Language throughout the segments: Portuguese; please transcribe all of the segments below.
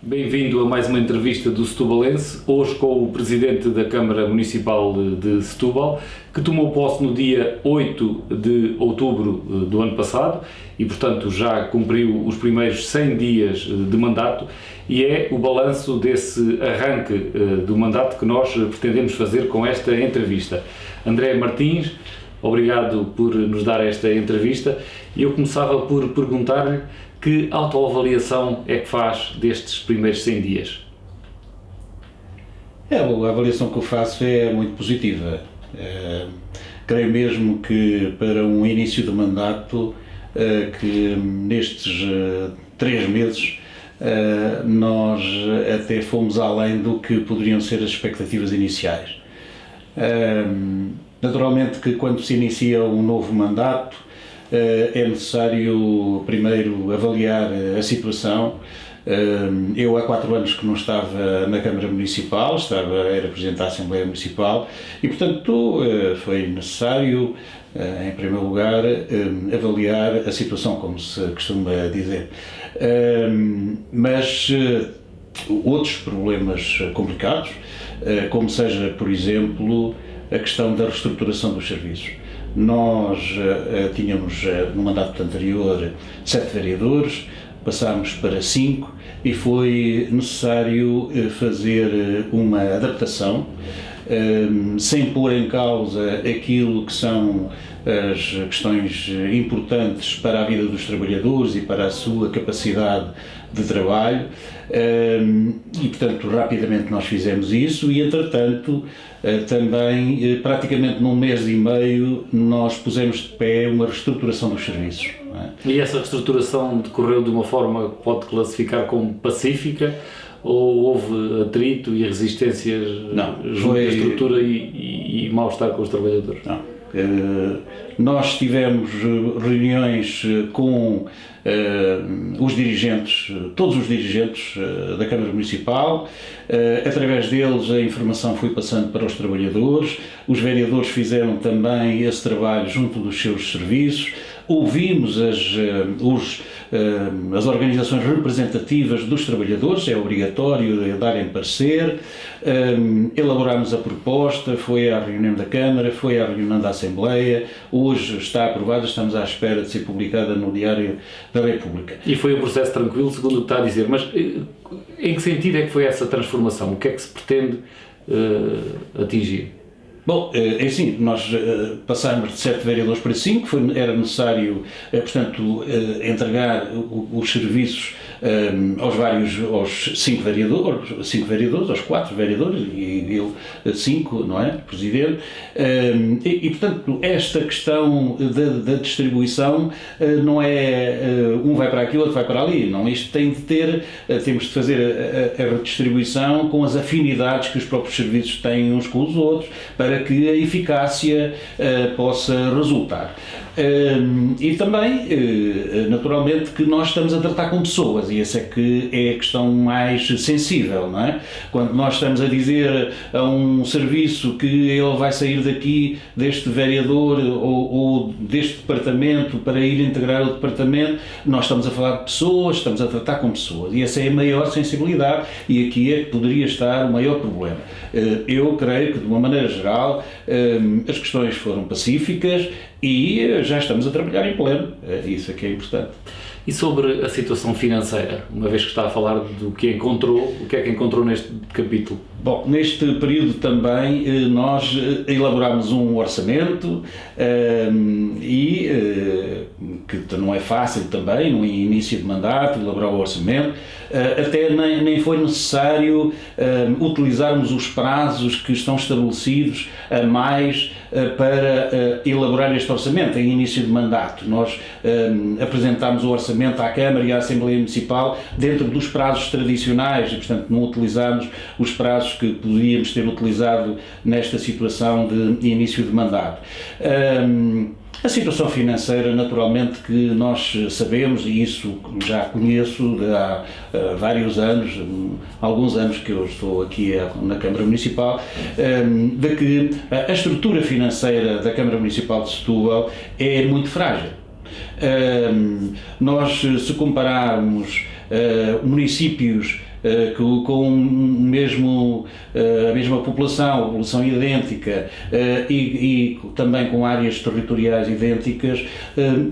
Bem-vindo a mais uma entrevista do Setubalense, hoje com o Presidente da Câmara Municipal de Setúbal, que tomou posse no dia 8 de outubro do ano passado e, portanto, já cumpriu os primeiros 100 dias de mandato e é o balanço desse arranque do mandato que nós pretendemos fazer com esta entrevista. André Martins, obrigado por nos dar esta entrevista e eu começava por perguntar-lhe que autoavaliação é que faz destes primeiros 100 dias? A avaliação que eu faço é muito positiva. Creio mesmo que para um início de mandato, que nestes 3 meses nós até fomos além do que poderiam ser as expectativas iniciais. Naturalmente que quando se inicia um novo mandato, é necessário primeiro avaliar a situação. Eu há 4 anos que não estava na Câmara Municipal, era Presidente da Assembleia Municipal e, portanto, foi necessário, em primeiro lugar, avaliar a situação, como se costuma dizer. Mas outros problemas complicados, como seja, por exemplo, a questão da reestruturação dos serviços. Nós tínhamos no mandato anterior 7 vereadores, passámos para 5 e foi necessário fazer uma adaptação, sem pôr em causa aquilo que são as questões importantes para a vida dos trabalhadores e para a sua capacidade de trabalho, e portanto rapidamente nós fizemos isso e entretanto também praticamente num mês e meio nós pusemos de pé uma reestruturação dos serviços. Não é? E essa reestruturação decorreu de uma forma que pode classificar como pacífica ou houve atrito e resistências junto da estrutura e mal-estar com os trabalhadores? Não. Nós tivemos reuniões com os dirigentes, todos os dirigentes da Câmara Municipal, através deles a informação foi passando para os trabalhadores, os vereadores fizeram também esse trabalho junto dos seus serviços, ouvimos as organizações representativas dos trabalhadores, é obrigatório darem parecer, elaborámos a proposta, foi à reunião da Câmara, foi à reunião da Assembleia, hoje está aprovada, estamos à espera de ser publicada no Diário da República. E foi um processo tranquilo, segundo o que está a dizer, mas em que sentido é que foi essa transformação? O que é que se pretende atingir? Bom, é assim, nós passámos de 7 vereadores para 5, era necessário, portanto, entregar os serviços aos 5 vereadores, aos 4 vereadores, e eu 5, não é, Presidente, e portanto, esta questão da distribuição não é um vai para aqui, outro vai para ali, não, isto temos de fazer a redistribuição com as afinidades que os próprios serviços têm uns com os outros, para que a eficácia possa resultar. E também, naturalmente, que nós estamos a tratar com pessoas e essa é que é a questão mais sensível, não é? Quando nós estamos a dizer a um serviço que ele vai sair daqui, deste vereador ou deste departamento para ir integrar o departamento, nós estamos a falar de pessoas, estamos a tratar com pessoas e essa é a maior sensibilidade e aqui é que poderia estar o maior problema. Eu creio que, de uma maneira geral, as questões foram pacíficas e já estamos a trabalhar em pleno, isso é que é importante. E sobre a situação financeira, uma vez que está a falar do que encontrou, o que é que encontrou neste capítulo? Bom, neste período também nós elaborámos um orçamento que não é fácil também, no início de mandato, elaborar o orçamento, até nem foi necessário utilizarmos os prazos que estão estabelecidos a mais para elaborar este orçamento em início de mandato. Nós apresentámos o orçamento à Câmara e à Assembleia Municipal dentro dos prazos tradicionais e, portanto, não utilizámos os prazos que podíamos ter utilizado nesta situação de início de mandato. A situação financeira, naturalmente, que nós sabemos, e isso já conheço há vários anos, alguns anos que eu estou aqui na Câmara Municipal, de que a estrutura financeira da Câmara Municipal de Setúbal é muito frágil. Nós, se compararmos municípios com a mesma população idêntica e também com áreas territoriais idênticas,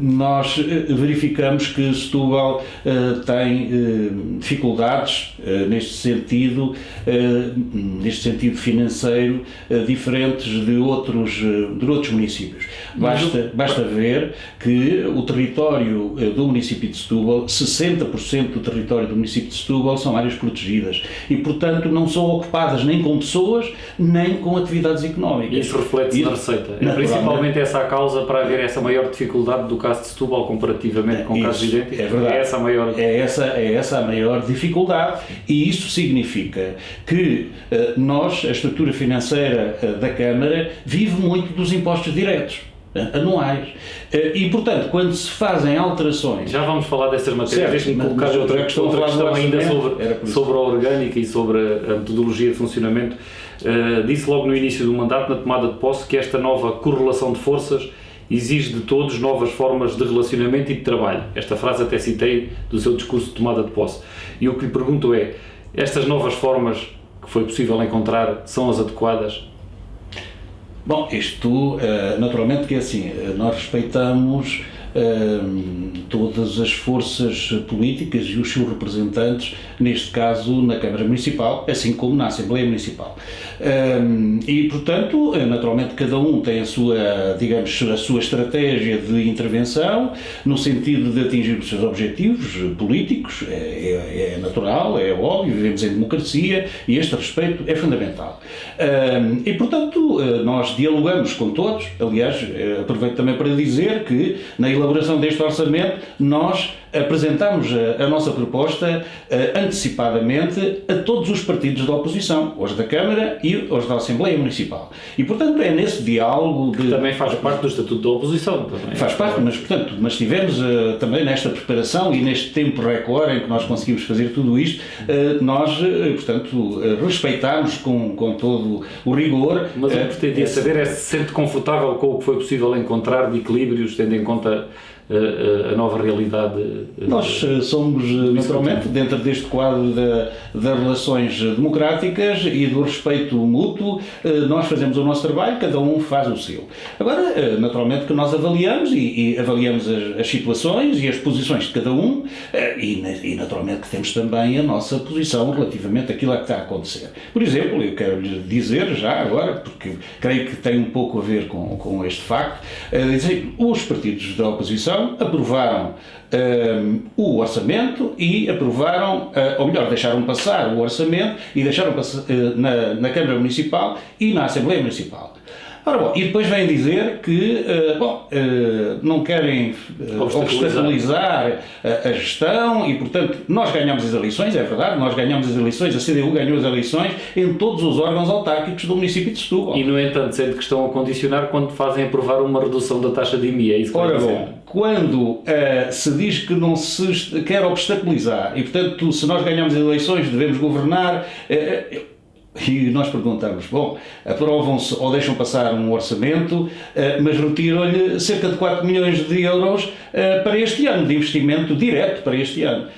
nós verificamos que Setúbal tem dificuldades neste sentido financeiro, diferentes de outros municípios. Basta ver que o território do município de Setúbal, 60% do território do município de Setúbal são áreas protegidas e, portanto, não são ocupadas nem com pessoas, nem com atividades económicas. Isso reflete-se na receita. É principalmente essa a causa para haver essa maior dificuldade do caso de Setúbal comparativamente com casos idênticos. É verdade. É essa a maior dificuldade, e isso significa que nós, a estrutura financeira da Câmara, vive muito dos impostos diretos anuais. E, portanto, quando se fazem alterações... Já vamos falar dessas matérias, deixe-me colocar outra questão ainda sobre a orgânica e sobre a metodologia de funcionamento. Disse logo no início do mandato, na tomada de posse, que esta nova correlação de forças exige de todos novas formas de relacionamento e de trabalho. Esta frase até citei do seu discurso de tomada de posse. E o que lhe pergunto é, estas novas formas que foi possível encontrar são as adequadas? Bom, isto, naturalmente que é assim, nós respeitamos todas as forças políticas e os seus representantes, neste caso na Câmara Municipal, assim como na Assembleia Municipal. E, portanto, naturalmente cada um tem a sua estratégia de intervenção no sentido de atingir os seus objetivos políticos, é natural, é óbvio, vivemos em democracia e este respeito é fundamental. E, portanto, nós dialogamos com todos, aliás, aproveito também para dizer que na elaboração deste orçamento nós apresentamos a nossa proposta antecipadamente a todos os partidos da oposição, os da Câmara e os da Assembleia Municipal. E, portanto, é nesse diálogo de... Que também faz parte do Estatuto da Oposição. Também. Faz parte, mas tivemos também nesta preparação e neste tempo recorde em que nós conseguimos fazer tudo isto, nós, portanto, respeitámos com todo o rigor... Mas o que pretendia saber é se sente confortável com o que foi possível encontrar de equilíbrios, tendo em conta a nova realidade. Nós somos, naturalmente, dentro deste quadro das relações democráticas e do respeito mútuo, nós fazemos o nosso trabalho, cada um faz o seu. Agora, naturalmente que nós avaliamos e avaliamos as situações e as posições de cada um e naturalmente que temos também a nossa posição relativamente àquilo que está a acontecer. Por exemplo, eu quero lhe dizer já agora, porque creio que tem um pouco a ver com este facto, dizer, os partidos da oposição aprovaram o orçamento e aprovaram, ou melhor, deixaram passar o orçamento e deixaram passar na Câmara Municipal e na Assembleia Municipal. Ora bom, e depois vêm dizer que não querem obstaculizar a gestão e, portanto, nós ganhamos as eleições, é verdade, nós ganhamos as eleições, a CDU ganhou as eleições em todos os órgãos autárquicos do município de Setúbal. E, no entanto, sendo que estão a condicionar quando fazem aprovar uma redução da taxa de IMI, é isso que Ora bom, quando se diz que não se quer obstaculizar e, portanto, se nós ganhamos as eleições devemos governar... E nós perguntamos, bom, aprovam-se ou deixam passar um orçamento, mas retiram-lhe cerca de 4 milhões de euros para este ano, de investimento direto para este ano.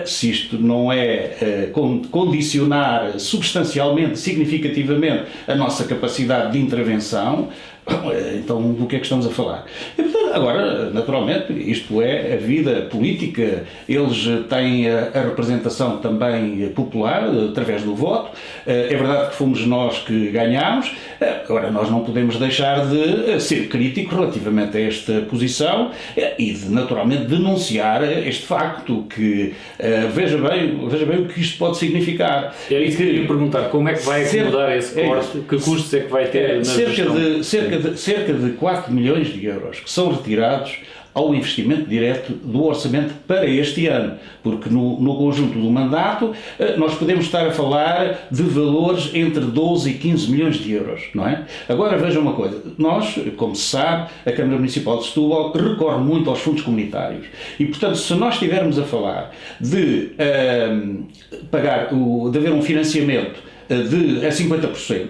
Se isto não é condicionar substancialmente, significativamente, a nossa capacidade de intervenção, então do que é que estamos a falar? E, portanto, agora, naturalmente, isto é a vida política, eles têm a representação também popular, através do voto, é verdade que fomos nós que ganhámos, agora nós não podemos deixar de ser críticos relativamente a esta posição e de, naturalmente, denunciar este facto que, veja bem o que isto pode significar. É isso que eu queria perguntar, como é que vai acomodar esse corte, que custos é que vai ter na gestão? Cerca de 4 milhões de euros que são retirados ao investimento direto do orçamento para este ano, porque no conjunto do mandato nós podemos estar a falar de valores entre 12 e 15 milhões de euros, não é? Agora veja uma coisa, nós, como se sabe, a Câmara Municipal de Setúbal recorre muito aos fundos comunitários e, portanto, se nós estivermos a falar de de haver um financiamento de 50%,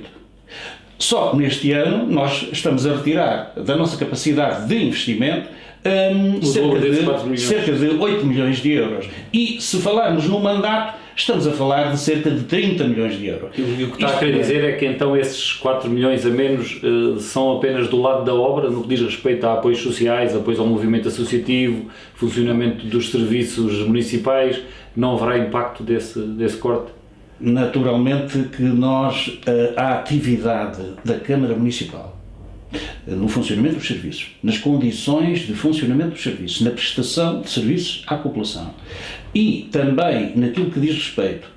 só neste ano nós estamos a retirar da nossa capacidade de investimento cerca de 8 milhões de euros. E se falarmos no mandato, estamos a falar de cerca de 30 milhões de euros. E o que está a querer dizer é que então esses 4 milhões a menos são apenas do lado da obra, no que diz respeito a apoios sociais, apoios ao movimento associativo, funcionamento dos serviços municipais, não haverá impacto desse corte? Naturalmente que nós, a atividade da Câmara Municipal, no funcionamento dos serviços, nas condições de funcionamento dos serviços, na prestação de serviços à população e também naquilo que diz respeito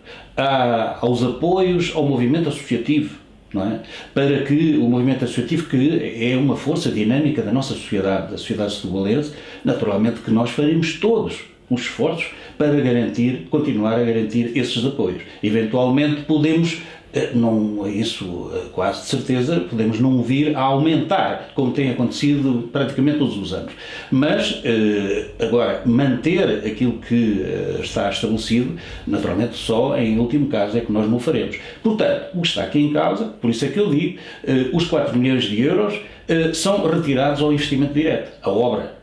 aos apoios ao movimento associativo, não é? Para que o movimento associativo, que é uma força dinâmica da nossa sociedade, da sociedade setubalense, naturalmente que nós faremos todos os esforços para continuar a garantir esses apoios. Eventualmente podemos, isso quase de certeza, podemos não vir a aumentar, como tem acontecido praticamente todos os anos. Mas, agora, manter aquilo que está estabelecido, naturalmente só em último caso é que nós não o faremos. Portanto, o que está aqui em causa, por isso é que eu digo, os 4 milhões de euros são retirados ao investimento direto, à obra,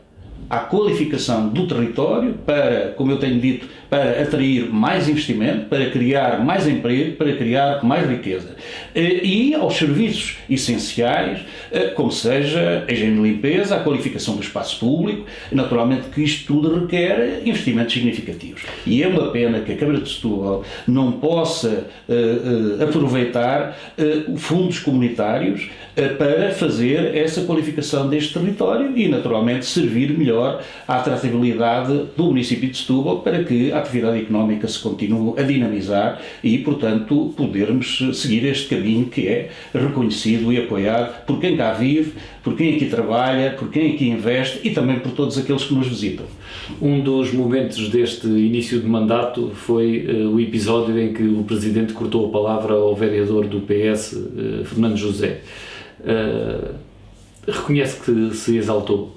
à qualificação do território para, como eu tenho dito, para atrair mais investimento, para criar mais emprego, para criar mais riqueza. E aos serviços essenciais, como seja a higiene e limpeza, a qualificação do espaço público, naturalmente que isto tudo requer investimentos significativos. E é uma pena que a Câmara de Setúbal não possa aproveitar fundos comunitários para fazer essa qualificação deste território e, naturalmente, servir melhor à atratividade do município de Setúbal para que a atividade económica se continue a dinamizar e, portanto, podermos seguir este caminho que é reconhecido e apoiado por quem cá vive, por quem aqui trabalha, por quem aqui investe e também por todos aqueles que nos visitam. Um dos momentos deste início de mandato foi o episódio em que o Presidente cortou a palavra ao vereador do PS, Fernando José. Reconhece que se exaltou?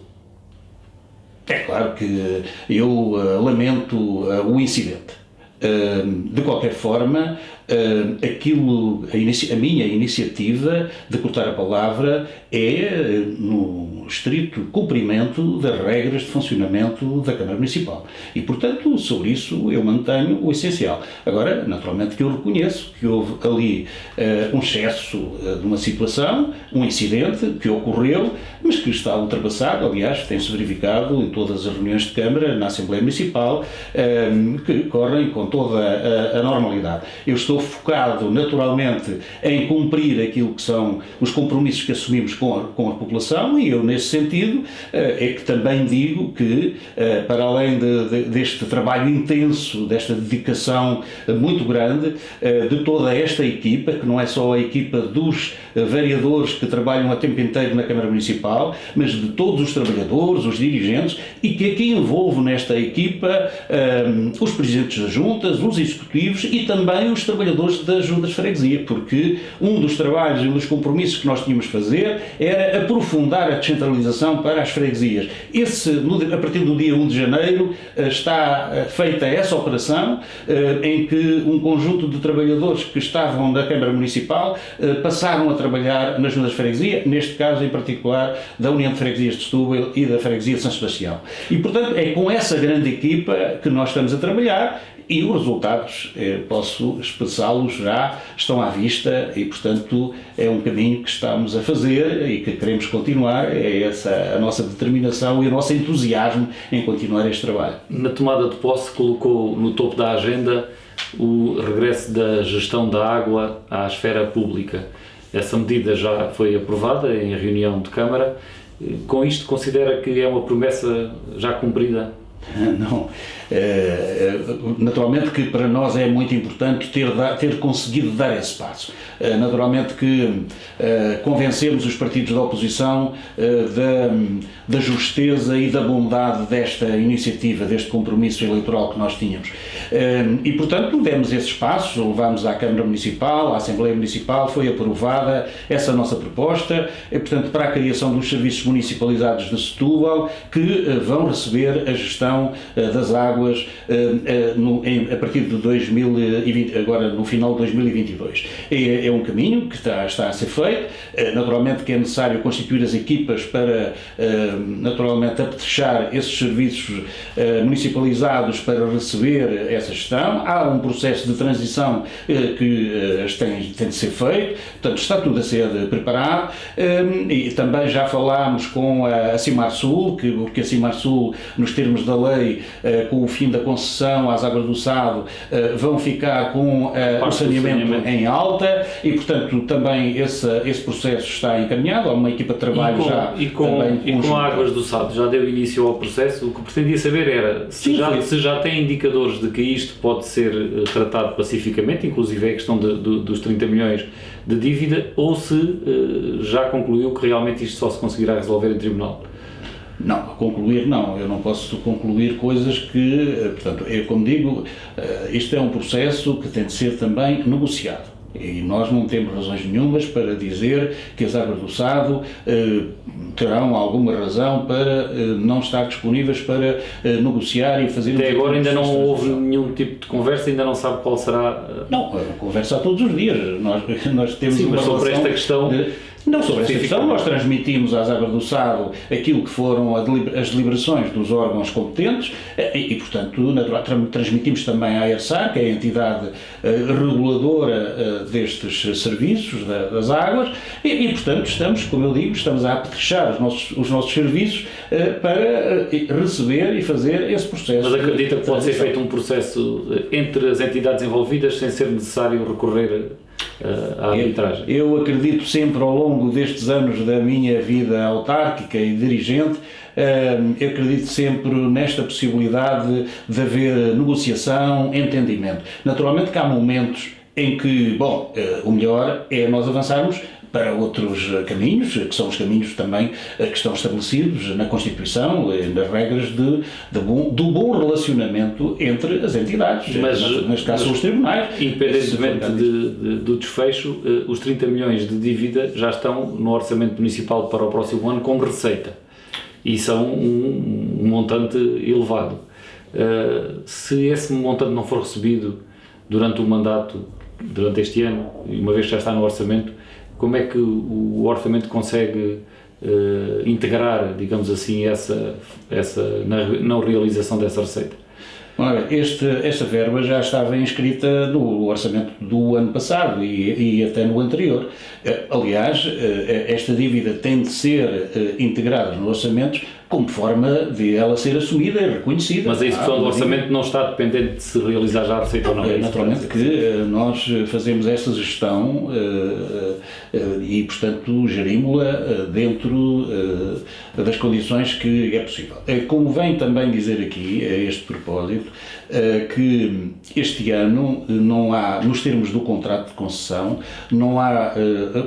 É claro que eu lamento o incidente. De qualquer forma, a minha iniciativa de cortar a palavra é no estrito cumprimento das regras de funcionamento da Câmara Municipal. E, portanto, sobre isso eu mantenho o essencial. Agora, naturalmente que eu reconheço que houve ali um excesso de uma situação, um incidente que ocorreu, mas que está ultrapassado. Aliás, tem-se verificado em todas as reuniões de Câmara, na Assembleia Municipal, que correm com toda a normalidade. Eu estou focado, naturalmente, em cumprir aquilo que são os compromissos que assumimos com a população e eu, nesse sentido, é que também digo que, para além deste trabalho intenso, desta dedicação muito grande, de toda esta equipa, que não é só a equipa dos vereadores que trabalham a tempo inteiro na Câmara Municipal, mas de todos os trabalhadores, os dirigentes, e que aqui envolvo nesta equipa os presidentes das juntas, os executivos e também os trabalhadores das juntas de freguesia, porque um dos trabalhos e um dos compromissos que nós tínhamos de fazer era aprofundar a descentralização para as freguesias. A partir do dia 1 de janeiro está feita essa operação em que um conjunto de trabalhadores que estavam da Câmara Municipal passaram a trabalhar nas juntas de freguesia, neste caso em particular da União de Freguesias de Setúbal e da Freguesia de São Sebastião. E, portanto, é com essa grande equipa que nós estamos a trabalhar e os resultados, posso expressá-los já, estão à vista e, portanto, é um caminho que estamos a fazer e que queremos continuar, é essa a nossa determinação e o nosso entusiasmo em continuar este trabalho. Na tomada de posse colocou no topo da agenda o regresso da gestão da água à esfera pública. Essa medida já foi aprovada em reunião de Câmara. Com isto, considera que é uma promessa já cumprida? Não. Naturalmente que para nós é muito importante ter conseguido dar esse passo. Naturalmente que convencemos os partidos da oposição da justeza e da bondade desta iniciativa, deste compromisso eleitoral que nós tínhamos. E, portanto, demos esses passos, levámos à Câmara Municipal, à Assembleia Municipal, foi aprovada essa nossa proposta, portanto, para a criação dos serviços municipalizados de Setúbal, que vão receber a gestão gestão das águas a partir de 2020, agora no final de 2022. É um caminho que está a ser feito, naturalmente que é necessário constituir as equipas para, naturalmente, apetrechar esses serviços municipalizados para receber essa gestão. Há um processo de transição que tem de ser feito, portanto está tudo a ser preparado, e também já falámos com a Cimarsul, porque a Cimarsul, nos termos da lei, com o fim da concessão às Águas do Sado, vão ficar com o saneamento em alta, e portanto também esse processo está encaminhado, há uma equipa de trabalho e com Águas do Sado já deu início ao processo. O que pretendia saber era se já tem indicadores de que isto pode ser tratado pacificamente, inclusive a questão dos 30 milhões de dívida, ou se já concluiu que realmente isto só se conseguirá resolver em tribunal. Não, concluir não, eu não posso concluir coisas que, portanto, como digo, isto é um processo que tem de ser também negociado. E nós não temos razões nenhumas para dizer que as Águas do Sado terão alguma razão para não estar disponíveis para negociar e fazer... Até agora ainda não houve nenhum tipo de conversa, ainda não sabe qual será... Não, conversa todos os dias. Nós temos Sim, uma mas sobre esta questão... Não, sobre esta questão, nós transmitimos às Águas do Sado aquilo que foram as deliberações dos órgãos competentes e portanto, transmitimos também à ERSAR, que é a entidade reguladora destes serviços das águas, e portanto, estamos a apetrechar os nossos serviços para receber e fazer esse processo. Mas acredita que pode ser feito um processo entre as entidades envolvidas sem ser necessário recorrer à arbitragem? Eu acredito sempre, ao longo destes anos da minha vida autárquica e dirigente, eu acredito sempre nesta possibilidade de haver negociação, entendimento. Naturalmente que há momentos em que, o melhor é nós avançarmos para outros caminhos, que são os caminhos também que estão estabelecidos na Constituição, nas regras do bom relacionamento entre as entidades, mas neste caso são os tribunais. Independentemente do desfecho, os 30 milhões de dívida já estão no orçamento municipal para o próximo ano como receita, e são um montante elevado. Se esse montante não for recebido durante o mandato, durante este ano, e uma vez que já está no orçamento, como é que o orçamento consegue integrar, digamos assim, essa não realização dessa receita? Ora, esta verba já estava inscrita no orçamento do ano passado e até no anterior. Aliás, esta dívida tem de ser integrada nos orçamentos como forma de ela ser assumida e reconhecida. Mas a execução do orçamento não está dependente de se realizar já a receita ou não? Naturalmente que nós fazemos esta gestão e, portanto, gerimos-la dentro das condições que é possível. Convém também dizer aqui, a este propósito, que este ano não há, nos termos do contrato de concessão, não há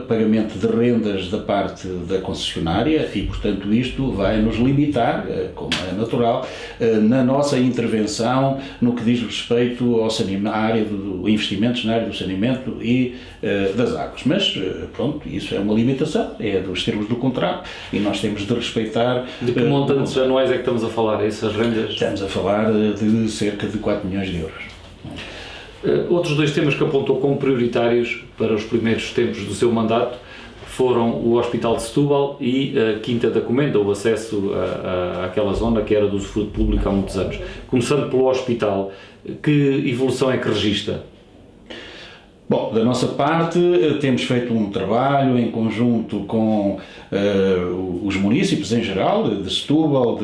pagamento de rendas da parte da concessionária e, portanto, isto vai nos limitar, como é natural, na nossa intervenção no que diz respeito à área do investimentos na área do saneamento e das águas. Mas, pronto, isso é uma limitação, é dos termos do contrato e nós temos de respeitar... De que montantes anuais é que estamos a falar, essas rendas? Estamos a falar de cerca de 4 milhões de euros. Outros dois temas que apontou como prioritários para os primeiros tempos do seu mandato foram o Hospital de Setúbal e a Quinta da Comenda, o acesso àquela zona que era do usufruto público há muitos anos. Começando pelo hospital, que evolução é que registra? Bom, da nossa parte, temos feito um trabalho em conjunto com os municípios em geral, de Setúbal,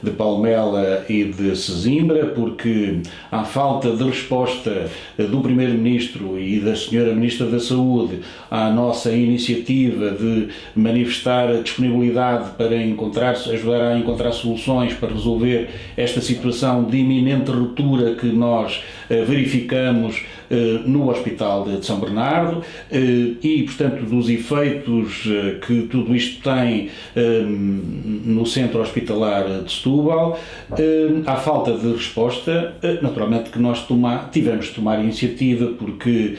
de Palmela e de Sesimbra, porque há falta de resposta do Primeiro-Ministro e da Senhora Ministra da Saúde à nossa iniciativa de manifestar a disponibilidade para ajudar a encontrar soluções para resolver esta situação de iminente ruptura que nós verificamos no Hospital de São Bernardo e, portanto, dos efeitos que tudo isto tem no centro hospitalar de Setúbal. Há falta de resposta, naturalmente que nós tivemos de tomar iniciativa porque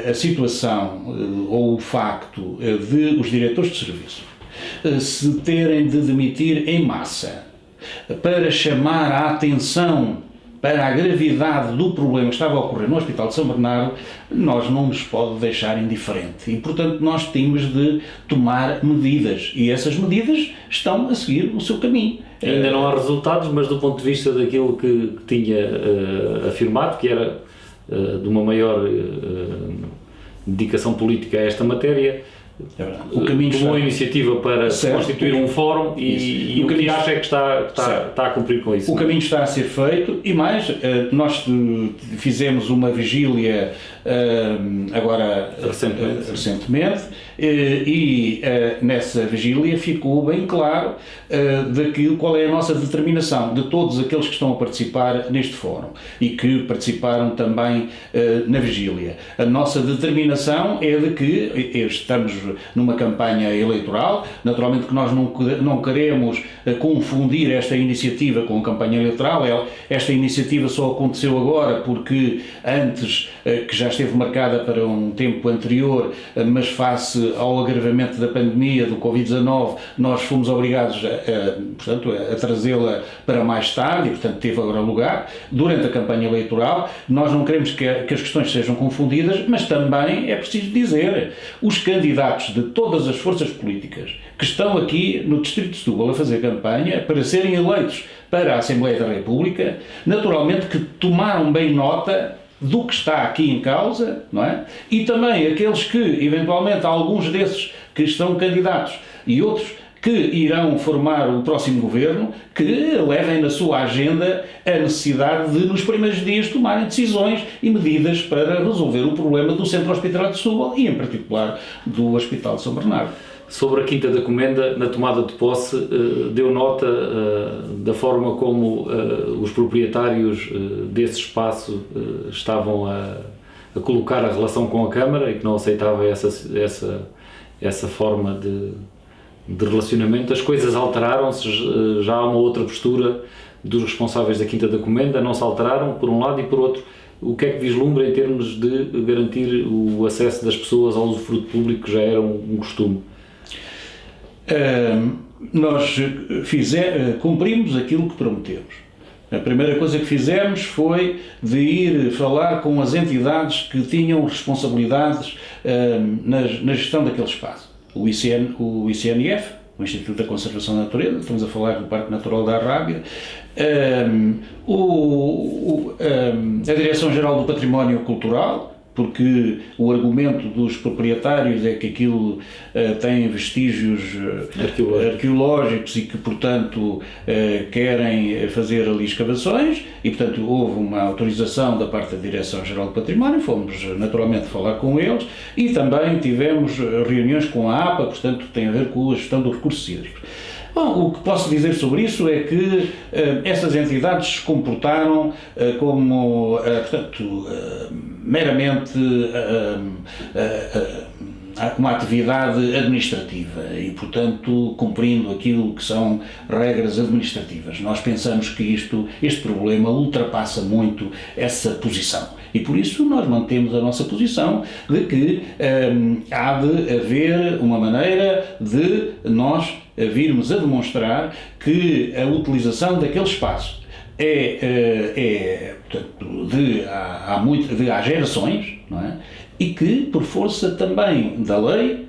a situação ou o facto de os diretores de serviço se terem de demitir em massa para chamar a atenção para a gravidade do problema que estava a ocorrer no Hospital de São Bernardo, nós não nos pode deixar indiferente. E, portanto, nós tínhamos de tomar medidas. E essas medidas estão a seguir o seu caminho. Ainda não há resultados, mas do ponto de vista daquilo que tinha afirmado, que era de uma maior dedicação política a esta matéria, o caminho tomou está... a iniciativa para constituir um fórum e o que acha é que está a cumprir com isso. O caminho está a ser feito e mais, nós fizemos uma vigília agora recentemente e nessa vigília ficou bem claro qual é a nossa determinação de todos aqueles que estão a participar neste fórum e que participaram também na vigília. A nossa determinação é de que estamos numa campanha eleitoral, naturalmente que nós não queremos confundir esta iniciativa com a campanha eleitoral. Esta iniciativa só aconteceu agora porque antes, que já esteve marcada para um tempo anterior, mas face ao agravamento da pandemia do Covid-19, nós fomos obrigados portanto, a trazê-la para mais tarde e, portanto, teve agora lugar durante a campanha eleitoral. Nós não queremos que as questões sejam confundidas, mas também é preciso dizer, os candidatos de todas as forças políticas que estão aqui no Distrito de Setúbal a fazer campanha para serem eleitos para a Assembleia da República, naturalmente que tomaram bem nota do que está aqui em causa, não é? E também aqueles que, eventualmente, alguns desses que estão candidatos e outros que irão formar o próximo governo, que levem na sua agenda a necessidade de, nos primeiros dias, tomarem decisões e medidas para resolver o problema do Centro Hospitalar de Setúbal e, em particular, do Hospital de São Bernardo. Sobre a Quinta da Comenda, na tomada de posse, deu nota da forma como os proprietários desse espaço estavam a colocar a relação com a Câmara e que não aceitava essa forma de relacionamento. As coisas alteraram-se, já há uma outra postura dos responsáveis da Quinta da Comenda, não se alteraram, por um lado, e por outro, o que é que vislumbra em termos de garantir o acesso das pessoas ao usufruto público, que já era um costume? Nós cumprimos aquilo que prometemos. A primeira coisa que fizemos foi de ir falar com as entidades que tinham responsabilidades na gestão daquele espaço. O ICNF, o Instituto da Conservação da Natureza, estamos a falar do Parque Natural da Arrábia, a Direção-Geral do Património Cultural, porque o argumento dos proprietários é que aquilo tem vestígios arqueológicos e que, portanto, querem fazer ali escavações e, portanto, houve uma autorização da parte da Direção-Geral do Património, fomos naturalmente falar com eles e também tivemos reuniões com a APA, portanto, tem a ver com a gestão dos recursos hídricos. Bom, o que posso dizer sobre isso é que essas entidades se comportaram como, portanto, meramente uma atividade administrativa e, portanto, cumprindo aquilo que são regras administrativas. Nós pensamos que este problema ultrapassa muito essa posição e, por isso, nós mantemos a nossa posição de que há de haver uma maneira de nós virmos a demonstrar que a utilização daquele espaço portanto, há gerações, não é? E que, por força também da lei,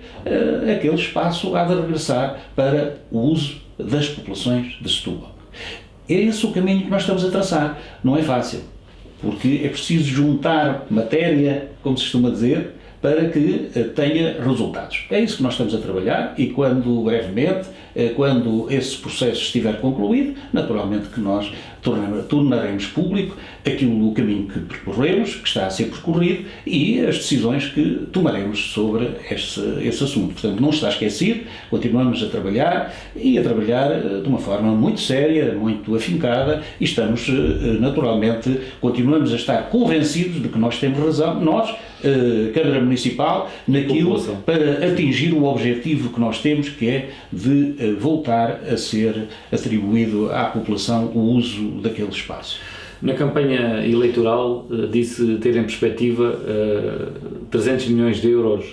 aquele espaço há de regressar para o uso das populações de Setúbal. É esse o caminho que nós estamos a traçar. Não é fácil, porque é preciso juntar matéria, como se costuma dizer, para que tenha resultados. É isso que nós estamos a trabalhar e brevemente, quando esse processo estiver concluído, naturalmente que nós tornaremos público o caminho que percorremos, que está a ser percorrido e as decisões que tomaremos sobre esse assunto. Portanto, não está esquecido, continuamos a trabalhar e a trabalhar de uma forma muito séria, muito afincada e estamos, naturalmente, continuamos a estar convencidos de que nós temos razão, nós, Câmara Municipal, naquilo para atingir o objetivo que nós temos, que é de voltar a ser atribuído à população o uso daquele espaço. Na campanha eleitoral disse ter em perspectiva 300 milhões de euros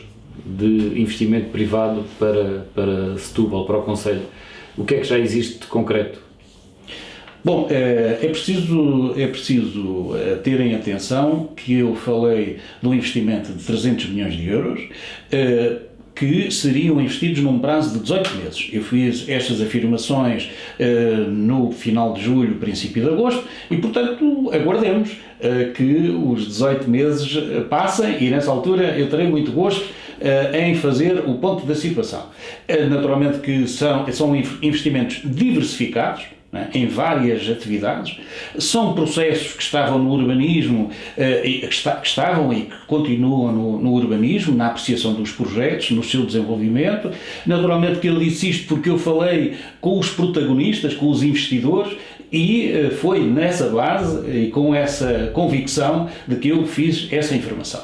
de investimento privado para Setúbal, para o Concelho. O que é que já existe de concreto? Bom, é preciso terem atenção que eu falei de um investimento de 300 milhões de euros, que seriam investidos num prazo de 18 meses. Eu fiz estas afirmações no final de julho, princípio de agosto, e, portanto, aguardemos que os 18 meses passem e, nessa altura, eu terei muito gosto em fazer o ponto da situação. Naturalmente que são investimentos diversificados, em várias atividades, são processos que estavam no urbanismo, que estavam e que continuam no urbanismo, na apreciação dos projetos, no seu desenvolvimento. Naturalmente que eu disse isto porque eu falei com os protagonistas, com os investidores, e foi nessa base e com essa convicção de que eu fiz essa informação.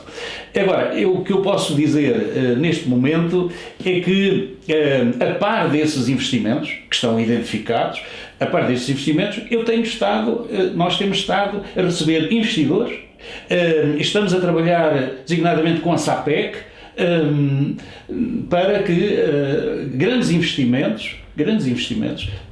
Agora, o que eu posso dizer neste momento é que, a par desses investimentos que estão identificados, a par desses investimentos, nós temos estado a receber investidores, estamos a trabalhar designadamente com a SAPEC, para que grandes investimentos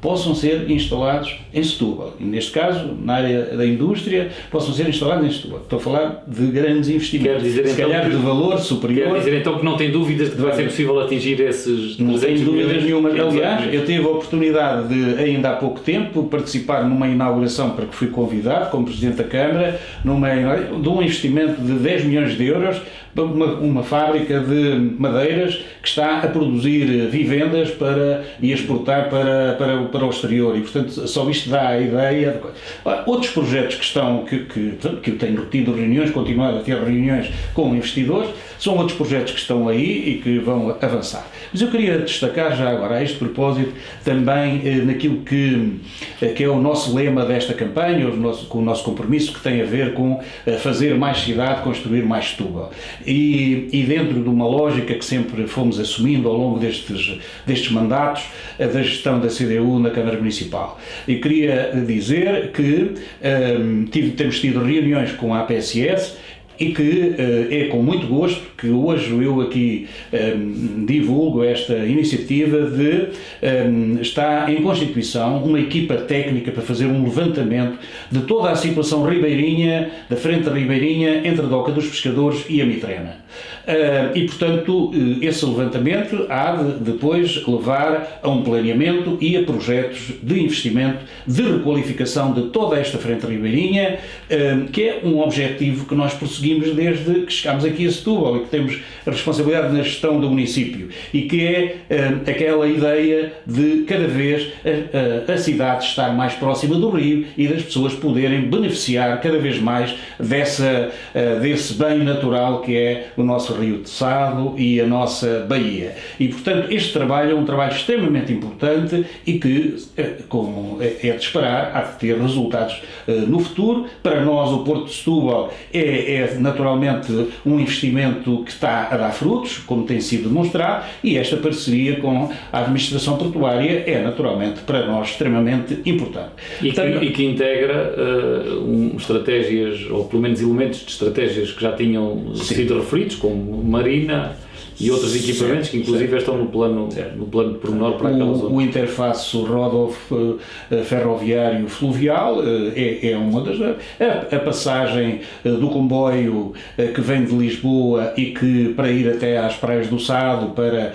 possam ser instalados em Setúbal. E neste caso, na área da indústria, possam ser instalados em Setúbal. Estou a falar de grandes investimentos, se calhar de valor superior. Quer dizer então que não tem dúvidas de que vai ser possível atingir esses 300 milhões? Não tenho dúvidas nenhuma. Aliás, eu tive a oportunidade de, ainda há pouco tempo, participar numa inauguração para que fui convidado, como Presidente da Câmara, de um investimento de 10 milhões de euros, uma fábrica de madeiras que está a produzir vivendas e exportar para o exterior, e portanto só isto dá a ideia de coisa. Outros projetos que eu tenho tido reuniões, continuado a ter reuniões com investidores, são outros projetos que estão aí e que vão avançar. Mas eu queria destacar já agora a este propósito também naquilo que é o nosso lema desta campanha, com o nosso compromisso, que tem a ver com fazer mais cidade, construir mais Setúbal. E dentro de uma lógica que sempre fomos assumindo ao longo destes mandatos, da gestão da CDU na Câmara Municipal. E queria dizer que temos tido reuniões com a APSS e que é com muito gosto que hoje eu aqui divulgo esta iniciativa de está em constituição uma equipa técnica para fazer um levantamento de toda a situação ribeirinha, da frente ribeirinha, entre a Doca dos Pescadores e a Mitrena. E, portanto, esse levantamento há de depois levar a um planeamento e a projetos de investimento, de requalificação de toda esta frente ribeirinha, que é um objetivo que nós prosseguimos desde que chegámos aqui a Setúbal e que temos a responsabilidade na gestão do município, e que é aquela ideia de cada vez a cidade estar mais próxima do rio e das pessoas poderem beneficiar cada vez mais desse bem natural que é o nosso Rio Teçado e a nossa Baía. E, portanto, este trabalho é um trabalho extremamente importante e que, como é de esperar, há de ter resultados no futuro. Para nós, o Porto de Setúbal é naturalmente um investimento que está a dar frutos, como tem sido demonstrado, e esta parceria com a administração portuária é naturalmente para nós extremamente importante. E que integra estratégias, ou pelo menos elementos de estratégias que já tinham sido referidos, como Marina e outros equipamentos, que inclusive estão no plano de pormenor para aquela zona. O interface ferroviário fluvial é uma das... A passagem do comboio que vem de Lisboa e que para ir até às praias do Sado, para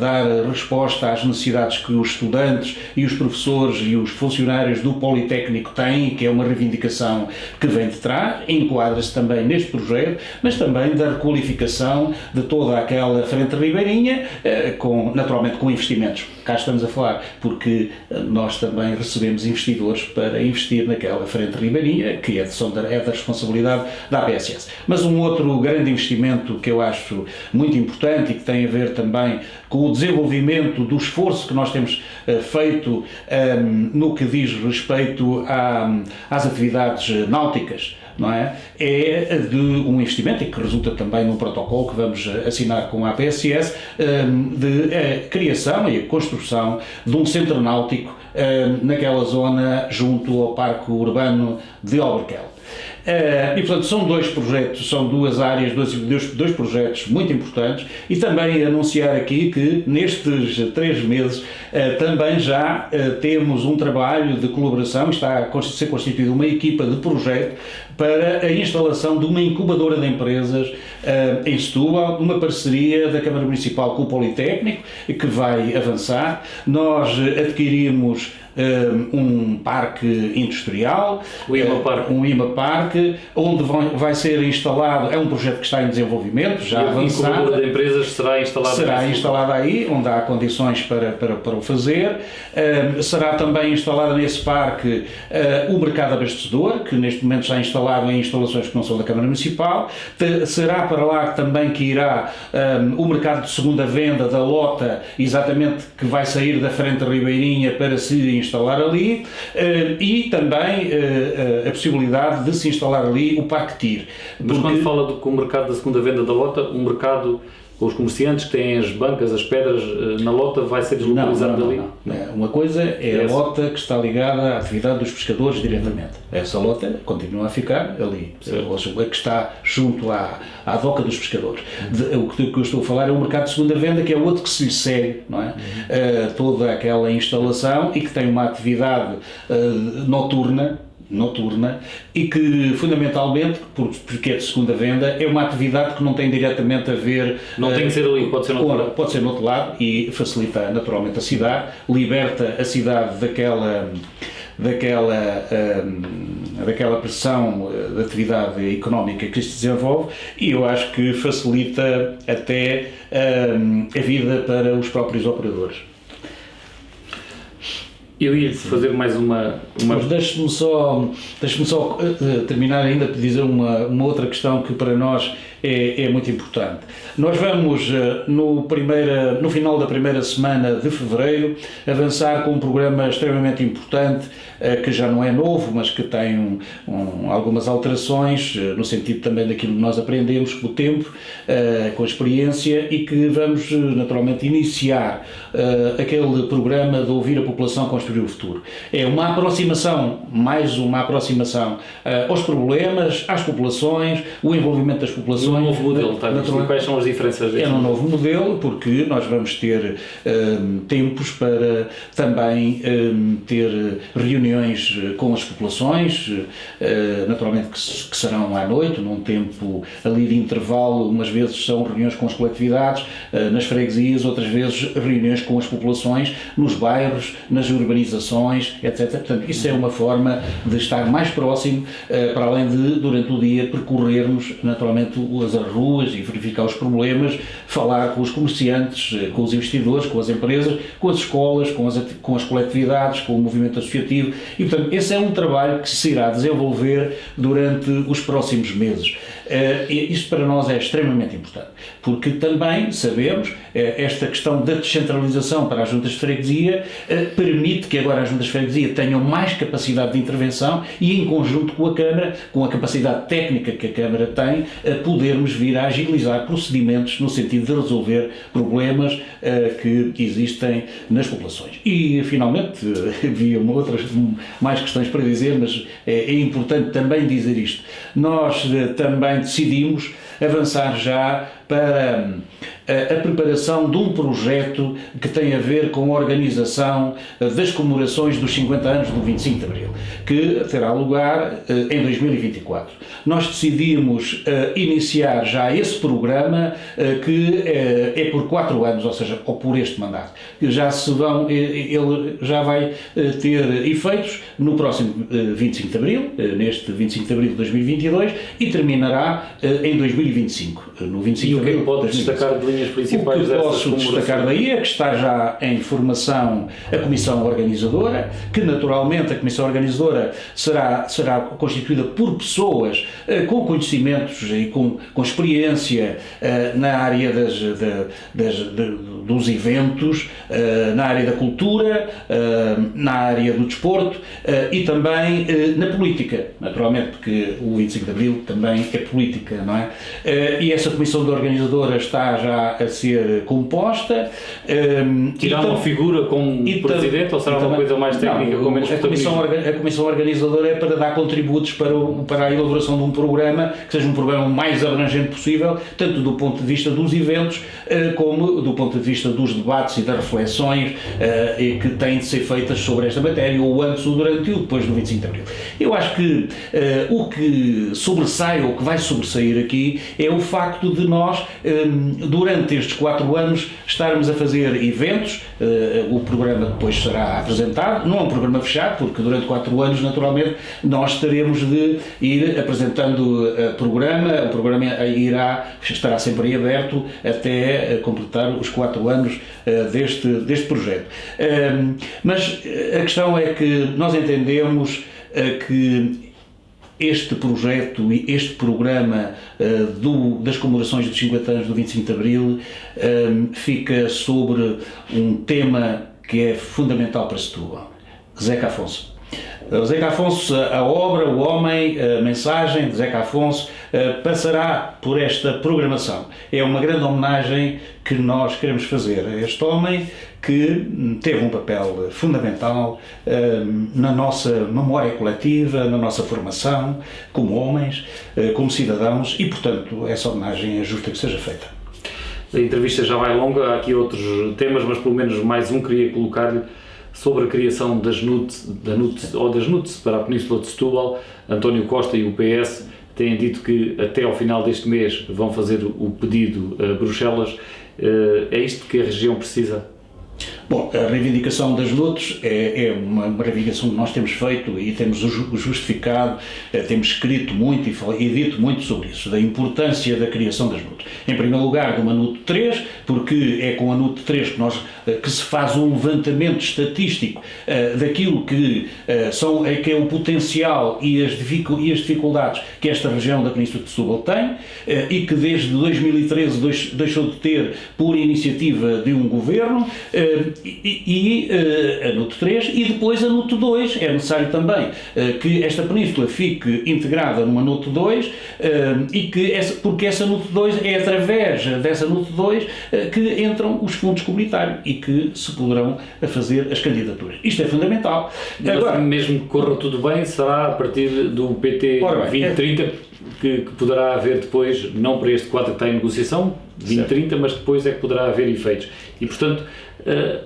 dar resposta às necessidades que os estudantes e os professores e os funcionários do Politécnico têm, que é uma reivindicação que vem de trás, enquadra-se também neste projeto, mas também da requalificação de toda aquela frente ribeirinha, naturalmente com investimentos. Cá estamos a falar porque nós também recebemos investidores para investir naquela frente ribeirinha, que é da responsabilidade da APSS. Mas um outro grande investimento que eu acho muito importante e que tem a ver também com o desenvolvimento do esforço que nós temos feito no que diz respeito às atividades náuticas, não é? É de um investimento, e que resulta também num protocolo que vamos assinar com a APSS, de criação e a construção de um centro náutico naquela zona junto ao Parque Urbano de Alberquel. E, portanto, são dois projetos, são duas áreas, dois projetos muito importantes, e também anunciar aqui que nestes 3 meses também já temos um trabalho de colaboração, está a ser constituída uma equipa de projeto para a instalação de uma incubadora de empresas em Setúbal, uma parceria da Câmara Municipal com o Politécnico, que vai avançar. Nós adquirimos um parque industrial, o IMA Parque, onde vai ser instalado, é um projeto que está em desenvolvimento, já avançado. A incubadora de empresas será instalada aí, onde há condições para o fazer. Será também instalado nesse parque o mercado abastecedor, que neste momento está instalado em instalações que não são da Câmara Municipal. Será para lá também que irá o mercado de segunda venda da Lota, exatamente, que vai sair da frente da Ribeirinha para se instalar ali, e também a possibilidade de se instalar ali o Parque TIR. Mas quando fala com o mercado da segunda venda da Lota, um mercado com os comerciantes que têm as bancas, as pedras na Lota, vai ser deslocalizado dali? Não. Uma coisa é a Lota que está ligada à atividade dos pescadores diretamente. Essa Lota continua a ficar ali, ou seja, a que está junto à doca dos pescadores. O que eu estou a falar é o mercado de segunda venda, que é outro que se lhe segue, não é? Toda aquela instalação, e que tem uma atividade noturna, e que fundamentalmente, porque é de segunda venda, é uma atividade que não tem diretamente a ver... Não tem que ser ali, pode ser no outro lado. Pode ser no outro lado, e facilita naturalmente a cidade, liberta a cidade daquela pressão de atividade económica que se desenvolve, e eu acho que facilita até a vida para os próprios operadores. Eu ia fazer mais uma... Mas deixe-me só terminar ainda por dizer uma outra questão que para nós é muito importante. Nós vamos, no final da primeira semana de fevereiro, avançar com um programa extremamente importante, que já não é novo, mas que tem algumas alterações, no sentido também daquilo que nós aprendemos com o tempo, com a experiência, e que vamos naturalmente iniciar aquele programa de ouvir a população construir o futuro. É uma aproximação, mais uma aproximação aos problemas, às populações, o envolvimento das populações. Um novo modelo, quais são as diferenças deste? É um novo modelo, porque nós vamos ter tempos para também ter reuniões com as populações, naturalmente que serão à noite, num tempo ali de intervalo. Umas vezes são reuniões com as coletividades, nas freguesias, outras vezes reuniões com as populações, nos bairros, nas urbanizações, etc. Portanto, isso é uma forma de estar mais próximo, para além de, durante o dia, percorrermos naturalmente as ruas e verificar os problemas, falar com os comerciantes, com os investidores, com as empresas, com as escolas, com as coletividades, com o movimento associativo, e portanto esse é um trabalho que se irá desenvolver durante os próximos meses. Isto para nós é extremamente importante, porque também sabemos, esta questão da descentralização para as juntas de freguesia permite que agora as juntas de freguesia tenham mais capacidade de intervenção, e em conjunto com a Câmara, com a capacidade técnica que a Câmara tem, podermos vir a agilizar procedimentos no sentido de resolver problemas que existem nas populações. E finalmente, havia mais questões para dizer, mas é importante também dizer isto. Nós também decidimos avançar já para a preparação de um projeto que tem a ver com a organização das comemorações dos 50 anos do 25 de Abril, que terá lugar em 2024. Nós decidimos iniciar já esse programa, que é por 4 anos, ou seja, ou por este mandato. Ele já vai ter efeitos no próximo 25 de Abril, neste 25 de Abril de 2022, e terminará em 2025. No 25 e o que é que pode destacar de linhas principais? O que posso destacar daí é que está já em formação a Comissão Organizadora, que naturalmente a Comissão Organizadora será constituída por pessoas com conhecimentos e com experiência na área dos eventos, na área da cultura, na área do desporto, e também na política, naturalmente, porque o 25 de Abril também é política. política, não é? E essa comissão organizadora está já a ser composta. Tirar uma figura como presidente ou será uma coisa mais técnica, com menos a comissão organizadora é para dar contributos para a elaboração de um programa que seja um programa o mais abrangente possível, tanto do ponto de vista dos eventos como do ponto de vista dos debates e das reflexões que têm de ser feitas sobre esta matéria, ou antes, ou durante ou depois do 25 de Abril. Eu acho que o que sobressai, ou que vai sobressair aqui, é o facto de nós, durante estes 4 anos, estarmos a fazer eventos. O programa depois será apresentado, não é um programa fechado, porque durante 4 anos, naturalmente, nós teremos de ir apresentando o programa estará sempre aí aberto até completar os 4 anos deste projeto. Mas a questão é que nós entendemos que este projeto e este programa das comemorações dos 50 anos do 25 de Abril fica sobre um tema que é fundamental para Setúbal: Zeca Afonso. Zeca Afonso, a obra, o homem, a mensagem de Zeca Afonso passará por esta programação. É uma grande homenagem que nós queremos fazer a este homem que teve um papel fundamental na nossa memória coletiva, na nossa formação como homens, como cidadãos, e, portanto, essa homenagem é justa que seja feita. A entrevista já vai longa, há aqui outros temas, mas pelo menos mais um queria colocar-lhe sobre a criação das NUTS para a Península de Setúbal. António Costa e o PS têm dito que até ao final deste mês vão fazer o pedido a Bruxelas. É isto que a região precisa? Bom, a reivindicação das NUTS é uma reivindicação que nós temos feito e temos justificado, temos escrito muito e dito muito sobre isso, da importância da criação das NUTS. Em primeiro lugar, de uma NUT 3, porque é com a NUT 3 que se faz um levantamento estatístico daquilo que é o potencial e as dificuldades que esta região da Península de Setúbal tem e que desde 2013 deixou de ter por iniciativa de um governo. A NUT 3 e depois a NUT 2. É necessário também que esta península fique integrada numa NUT 2 porque essa NUT 2 é através dessa NUT 2 que entram os fundos comunitários e que se poderão fazer as candidaturas. Isto é fundamental. Agora, mesmo que corra tudo bem, será a partir do PT 2030 que poderá haver depois, não para este quadro que está em negociação, 2030, mas depois é que poderá haver efeitos. E, portanto,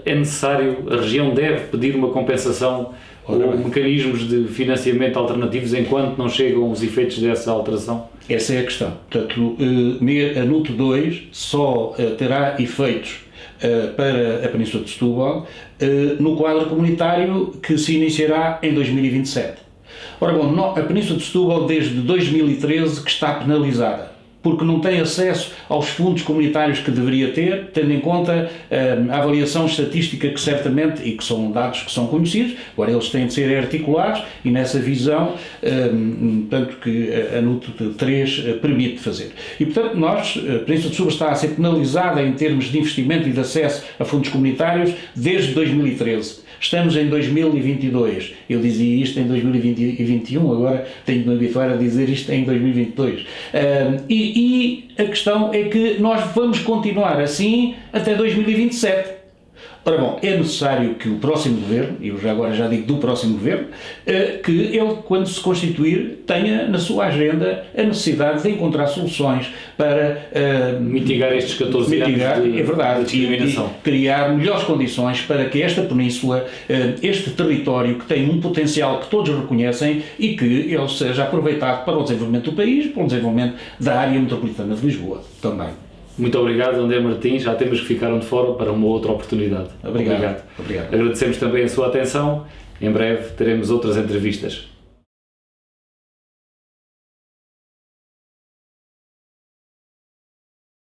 é necessário, a região deve pedir uma compensação ou mecanismos de financiamento alternativos enquanto não chegam os efeitos dessa alteração? Essa é a questão. Portanto, a NUT 2 só terá efeitos para a Península de Setúbal no quadro comunitário que se iniciará em 2027. Ora bom, a Península de Setúbal desde 2013 que está penalizada, porque não tem acesso aos fundos comunitários que deveria ter, tendo em conta a avaliação estatística que certamente, e que são dados que são conhecidos, agora eles têm de ser articulados e nessa visão, tanto que a NUT 3 permite fazer. E portanto nós, a Península de Setúbal está a ser penalizada em termos de investimento e de acesso a fundos comunitários desde 2013. Estamos em 2022, eu dizia isto em 2021, agora tenho de me habituar a dizer isto em 2022. E a questão é que nós vamos continuar assim até 2027. Ora bom, é necessário que o próximo governo, e eu agora já digo do próximo governo, que ele, quando se constituir, tenha na sua agenda a necessidade de encontrar soluções para mitigar estes 14 anos de discriminação. E criar melhores condições para que esta península, este território que tem um potencial que todos reconhecem e que ele seja aproveitado para o desenvolvimento do país, para o desenvolvimento da área metropolitana de Lisboa também. Muito obrigado, André Martins. Já temos que ficar de fora para uma outra oportunidade. Obrigado. Agradecemos também a sua atenção. Em breve teremos outras entrevistas.